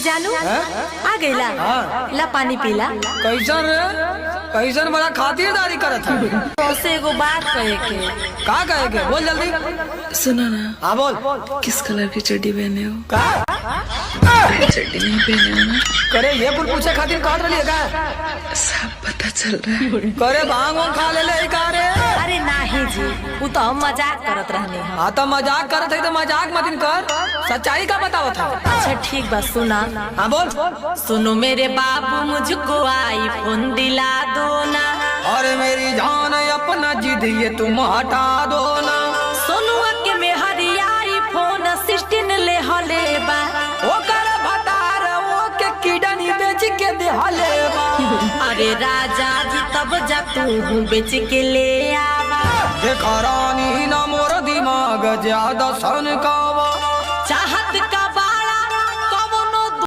जानू आ गईला। ला पानी पीला। कैसन रे कैसन बड़ा खातिरदारी करत है। तो एगो बात कहे के। का कहे के बोल जल्दी। सुनो ना। हाँ बोल। किस कलर की चड्डी पहने हो? का चड्डी नहीं पहने हो ना? करे ये कुल पूछे खातिर काट रही है का? सब पता चल रहा है। करे भांग वांग खा ले का रे? अरे नहीं जी, वो तो हम मजाक करत रहने हैं। हाँ तो मजाक करत है तो मजाक मत कर, सच्चाई का बतावत है। अच्छा ठीक बा सुना। हाँ बोल। सुनो मेरे बाबू मुझको आईफोन दिला दो ना। अरे मेरी जान अपना जिद ये तुम हटा दो ना। सोनुआ के में हरी आईफोन 16 ले हले बा। ओ कर भतार वो के किडनी बेच के दे हले बा। अरे राजा जी तब जा तू बेच के ले आवा। देखा रानी ना मोर दिमाग ज्यादा सन का